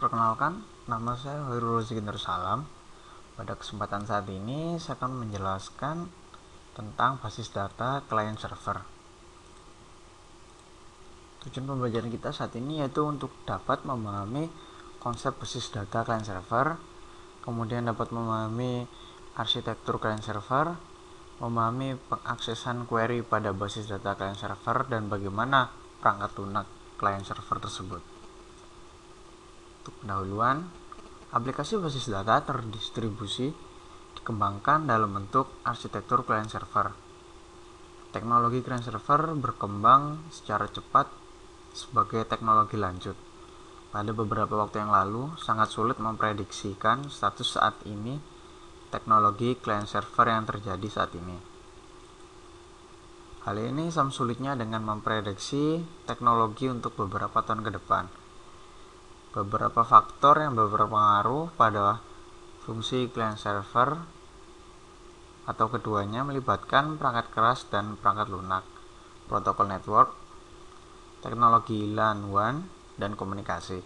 Perkenalkan, nama saya Hoirul Rozikin Darussalam. Pada kesempatan saat ini, saya akan menjelaskan tentang basis data client server. Tujuan pembelajaran kita saat ini yaitu untuk dapat memahami konsep basis data client server, kemudian dapat memahami arsitektur client server, memahami pengaksesan query pada basis data client server, dan bagaimana perangkat lunak client server tersebut. Untuk pendahuluan, aplikasi basis data terdistribusi dikembangkan dalam bentuk arsitektur client server. Teknologi client server berkembang secara cepat sebagai teknologi lanjut. Pada beberapa waktu yang lalu, sangat sulit memprediksikan status saat ini teknologi client server yang terjadi saat ini. Hal ini sama sulitnya dengan memprediksi teknologi untuk beberapa tahun ke depan. Beberapa faktor yang berpengaruh pada fungsi client server atau keduanya melibatkan perangkat keras dan perangkat lunak, protokol network, teknologi LAN WAN, dan komunikasi.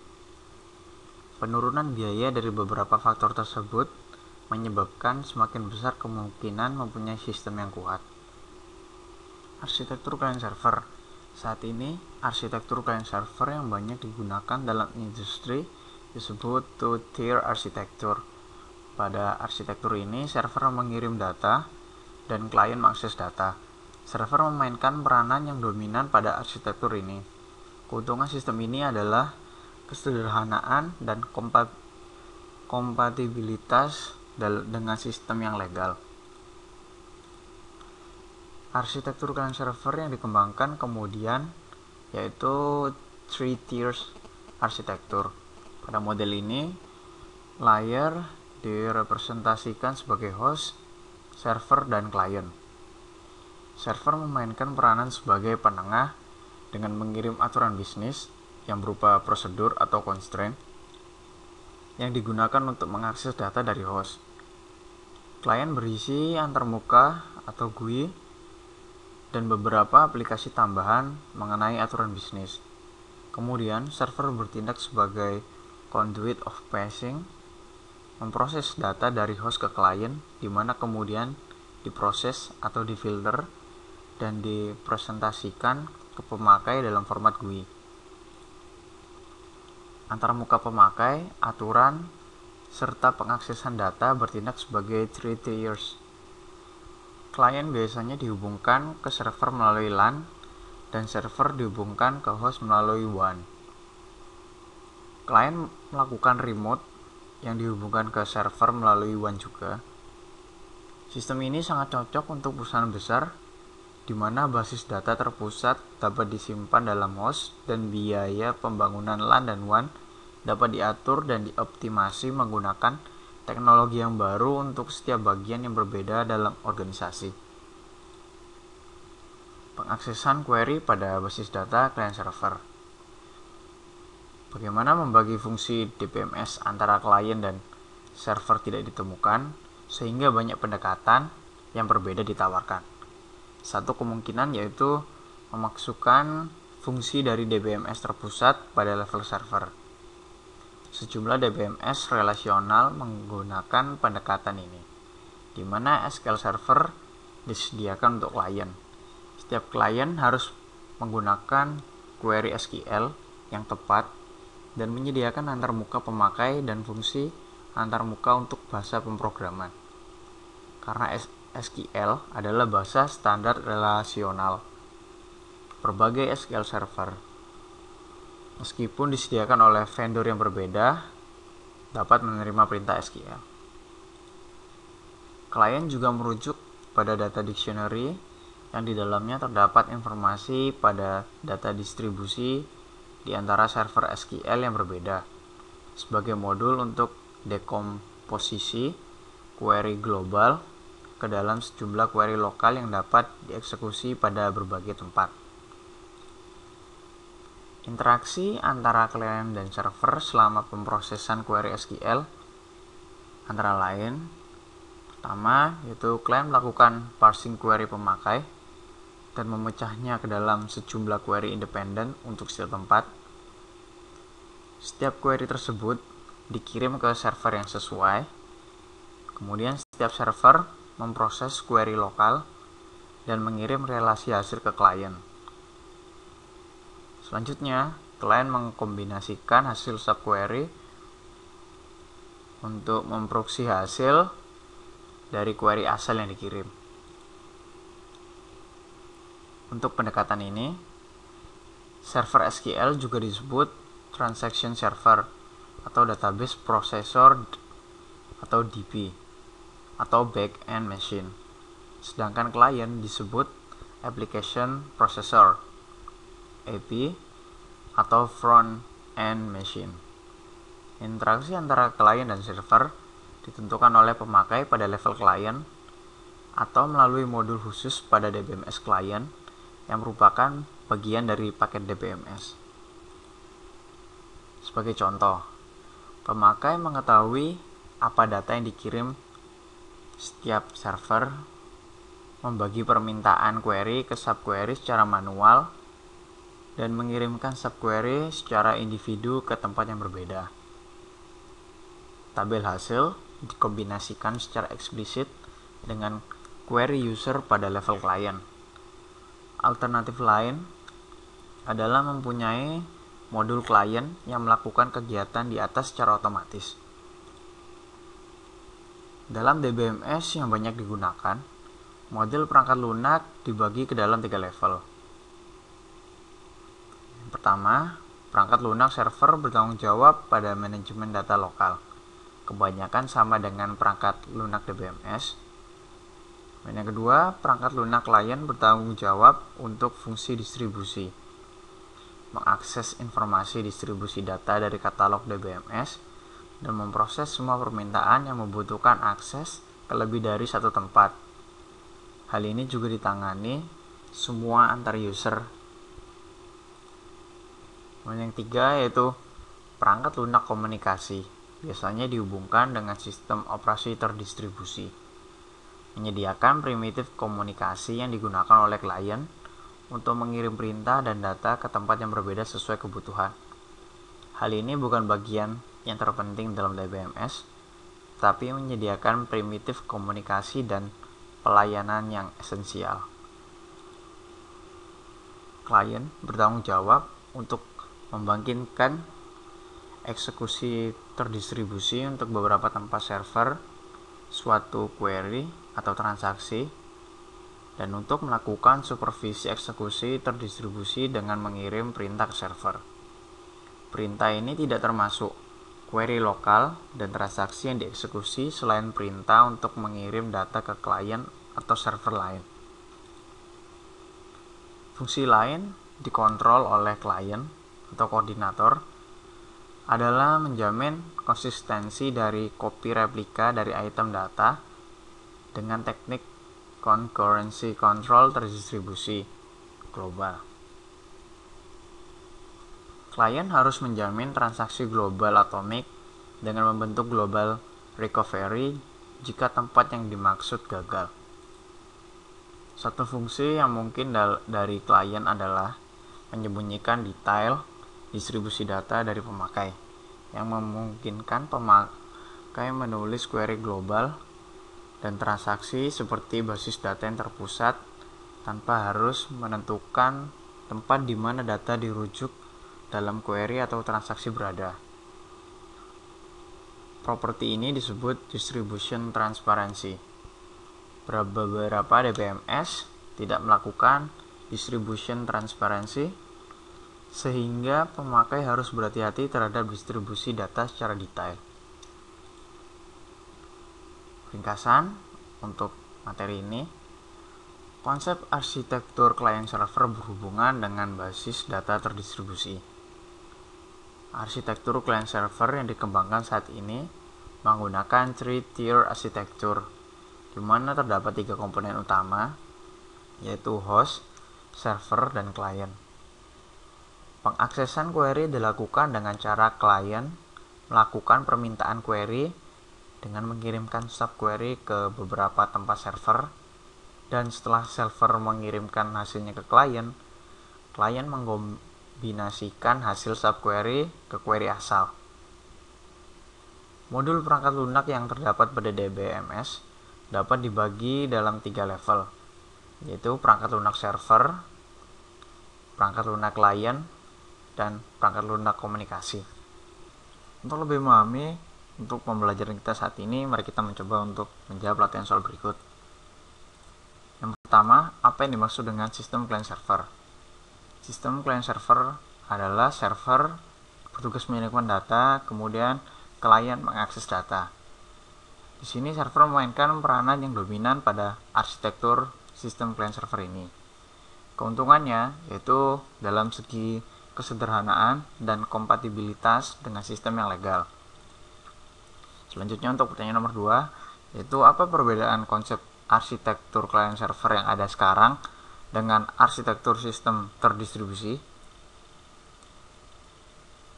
Penurunan biaya dari beberapa faktor tersebut menyebabkan semakin besar kemungkinan mempunyai sistem yang kuat. Arsitektur client server. Saat ini, arsitektur client server yang banyak digunakan dalam industri disebut two-tier arsitektur. Pada arsitektur ini, server mengirim data dan klien mengakses data. Server memainkan peranan yang dominan pada arsitektur ini. Keuntungan sistem ini adalah kesederhanaan dan kompatibilitas dengan sistem yang legal. Arsitektur client server yang dikembangkan kemudian yaitu three tiers arsitektur. Pada model ini, layer direpresentasikan sebagai host, server, dan klien. Server memainkan peranan sebagai penengah dengan mengirim aturan bisnis yang berupa prosedur atau constraint yang digunakan untuk mengakses data dari host. Klien berisi antarmuka atau GUI dan beberapa aplikasi tambahan mengenai aturan bisnis. Kemudian, server bertindak sebagai conduit of passing, memproses data dari host ke klien, di mana kemudian diproses atau difilter dan dipresentasikan ke pemakai dalam format GUI. Antarmuka pemakai, aturan, serta pengaksesan data bertindak sebagai three tiers. Klien biasanya dihubungkan ke server melalui LAN dan server dihubungkan ke host melalui WAN. Klien melakukan remote yang dihubungkan ke server melalui WAN juga. Sistem ini sangat cocok untuk perusahaan besar di mana basis data terpusat dapat disimpan dalam host dan biaya pembangunan LAN dan WAN dapat diatur dan dioptimasi menggunakan teknologi yang baru untuk setiap bagian yang berbeda dalam organisasi. Pengaksesan query pada basis data client server. Bagaimana membagi fungsi DBMS antara klien dan server tidak ditemukan, sehingga banyak pendekatan yang berbeda ditawarkan. Satu kemungkinan yaitu memasukkan fungsi dari DBMS terpusat pada level server. Sejumlah DBMS relasional menggunakan pendekatan ini, di mana SQL Server disediakan untuk klien. Setiap klien harus menggunakan query SQL yang tepat dan menyediakan antarmuka pemakai dan fungsi antarmuka untuk bahasa pemrograman. Karena SQL adalah bahasa standar relasional, berbagai SQL Server, meskipun disediakan oleh vendor yang berbeda, dapat menerima perintah SQL. Klien juga merujuk pada data dictionary yang di dalamnya terdapat informasi pada data distribusi di antara server SQL yang berbeda, sebagai modul untuk dekomposisi query global ke dalam sejumlah query lokal yang dapat dieksekusi pada berbagai tempat. Interaksi antara klien dan server selama pemrosesan query SQL antara lain, pertama yaitu klien melakukan parsing query pemakai dan memecahnya ke dalam sejumlah query independen untuk setiap tempat. Setiap query tersebut dikirim ke server yang sesuai. Kemudian setiap server memproses query lokal dan mengirim relasi hasil ke klien. Selanjutnya, klien mengkombinasikan hasil subquery untuk memproduksi hasil dari query asal yang dikirim. Untuk pendekatan ini, server SQL juga disebut transaction server atau database processor atau DB atau back-end machine. Sedangkan klien disebut application processor AP atau front-end machine. Interaksi antara klien dan server ditentukan oleh pemakai pada level klien atau melalui modul khusus pada DBMS klien yang merupakan bagian dari paket DBMS. Sebagai contoh, pemakai mengetahui apa data yang dikirim setiap server, membagi permintaan query ke subquery secara manual, dan mengirimkan subquery secara individu ke tempat yang berbeda. Tabel hasil dikombinasikan secara eksplisit dengan query user pada level klien. Alternatif lain adalah mempunyai modul klien yang melakukan kegiatan di atas secara otomatis. Dalam DBMS yang banyak digunakan, model perangkat lunak dibagi ke dalam 3 level. Pertama, perangkat lunak server bertanggung jawab pada manajemen data lokal. Kebanyakan sama dengan perangkat lunak DBMS. Dan yang kedua, perangkat lunak klien bertanggung jawab untuk fungsi distribusi, mengakses informasi distribusi data dari katalog DBMS, dan memproses semua permintaan yang membutuhkan akses ke lebih dari satu tempat. Hal ini juga ditangani semua antar user. Dan yang ketiga yaitu perangkat lunak komunikasi, biasanya dihubungkan dengan sistem operasi terdistribusi, menyediakan primitif komunikasi yang digunakan oleh klien untuk mengirim perintah dan data ke tempat yang berbeda sesuai kebutuhan. Hal ini bukan bagian yang terpenting dalam DBMS, tapi menyediakan primitif komunikasi dan pelayanan yang esensial. Klien bertanggung jawab untuk membangkitkan eksekusi terdistribusi untuk beberapa tempat server suatu query atau transaksi, dan untuk melakukan supervisi eksekusi terdistribusi dengan mengirim perintah ke server. Perintah ini tidak termasuk query lokal dan transaksi yang dieksekusi selain perintah untuk mengirim data ke klien atau server lain. Fungsi lain dikontrol oleh klien atau koordinator adalah menjamin konsistensi dari copy replika dari item data dengan teknik concurrency control terdistribusi global. Klien harus menjamin transaksi global atomik dengan membentuk global recovery jika tempat yang dimaksud gagal. Satu fungsi yang mungkin dari klien adalah menyembunyikan detail distribusi data dari pemakai, yang memungkinkan pemakai menulis query global dan transaksi seperti basis data yang terpusat tanpa harus menentukan tempat di mana data dirujuk dalam query atau transaksi berada. Properti ini disebut distribution transparency. Beberapa DBMS tidak melakukan distribution transparency, sehingga pemakai harus berhati-hati terhadap distribusi data secara detail. Ringkasan untuk materi ini, konsep arsitektur client server berhubungan dengan basis data terdistribusi. Arsitektur client server yang dikembangkan saat ini menggunakan 3-tier arsitektur, di mana terdapat 3 komponen utama, yaitu host, server, dan client. Pengaksesan query dilakukan dengan cara klien melakukan permintaan query dengan mengirimkan subquery ke beberapa tempat server, dan setelah server mengirimkan hasilnya ke klien mengkombinasikan hasil subquery ke query asal. Modul perangkat lunak yang terdapat pada DBMS dapat dibagi dalam 3 level, yaitu perangkat lunak server, perangkat lunak client, dan perangkat lunak komunikasi. Untuk lebih memahami untuk pembelajaran kita saat ini, mari kita mencoba untuk menjawab latihan soal berikut. Yang pertama, apa yang dimaksud dengan sistem client server? Sistem client server adalah server bertugas menyiapkan data, kemudian klien mengakses data. Di sini server memainkan peranan yang dominan pada arsitektur sistem client server ini. Keuntungannya yaitu dalam segi kesederhanaan dan kompatibilitas dengan sistem yang legal. Selanjutnya untuk pertanyaan nomor 2, yaitu apa perbedaan konsep arsitektur client server yang ada sekarang dengan arsitektur sistem terdistribusi?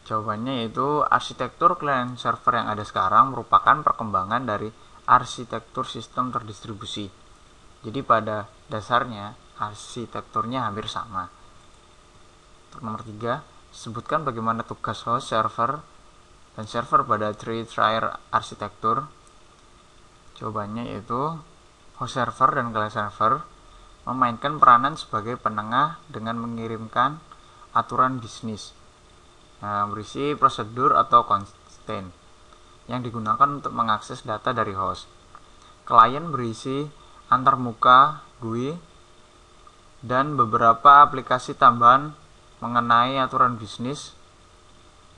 Jawabannya yaitu arsitektur client server yang ada sekarang merupakan perkembangan dari arsitektur sistem terdistribusi. Jadi pada dasarnya arsitekturnya hampir sama. Untuk nomor 3, sebutkan bagaimana tugas host server dan server pada three-tier arsitektur. Jawabannya yaitu host server dan client server memainkan peranan sebagai penengah dengan mengirimkan aturan bisnis berisi prosedur atau constraint yang digunakan untuk mengakses data dari host. Klien berisi antarmuka GUI dan beberapa aplikasi tambahan mengenai aturan bisnis.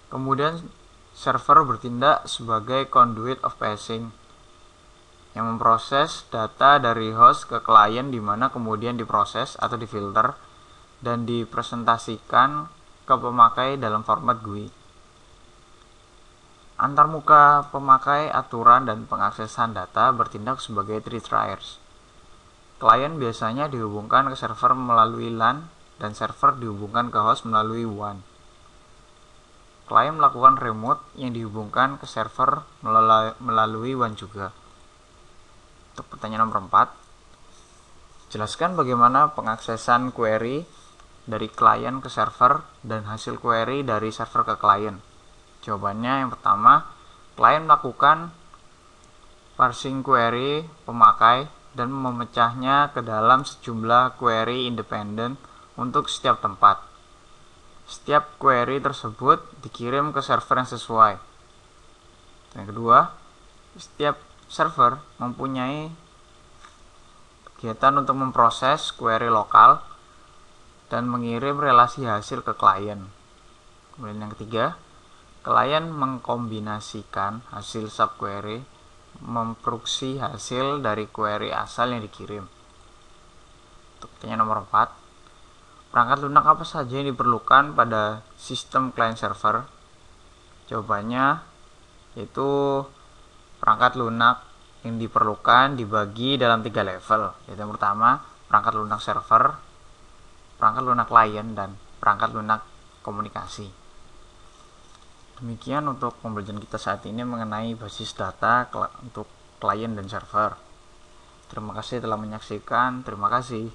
Kemudian server bertindak sebagai conduit of passing yang memproses data dari host ke klien, di mana kemudian diproses atau difilter dan dipresentasikan ke pemakai dalam format GUI. Antarmuka pemakai aturan dan pengaksesan data bertindak sebagai three tiers. Klien biasanya dihubungkan ke server melalui LAN dan server dihubungkan ke host melalui WAN. Klien melakukan remote yang dihubungkan ke server melalui WAN juga. Untuk pertanyaan nomor 4, jelaskan bagaimana pengaksesan query dari klien ke server dan hasil query dari server ke klien. Jawabannya yang pertama, klien melakukan parsing query pemakai dan memecahnya ke dalam sejumlah query independen untuk setiap tempat. Setiap query tersebut dikirim ke server yang sesuai. Yang kedua, setiap server mempunyai kegiatan untuk memproses query lokal dan mengirim relasi hasil ke klien. Kemudian yang ketiga, klien mengkombinasikan hasil subquery memproduksi hasil dari query asal yang dikirim. Untuk pertanyaan nomor 4, perangkat lunak apa saja yang diperlukan pada sistem client server? Jawabannya yaitu perangkat lunak yang diperlukan dibagi dalam 3 level, yaitu yang pertama perangkat lunak server, perangkat lunak client, dan perangkat lunak komunikasi. Demikian untuk pembelajaran kita saat ini mengenai basis data untuk klien dan server. Terima kasih telah menyaksikan. Terima kasih.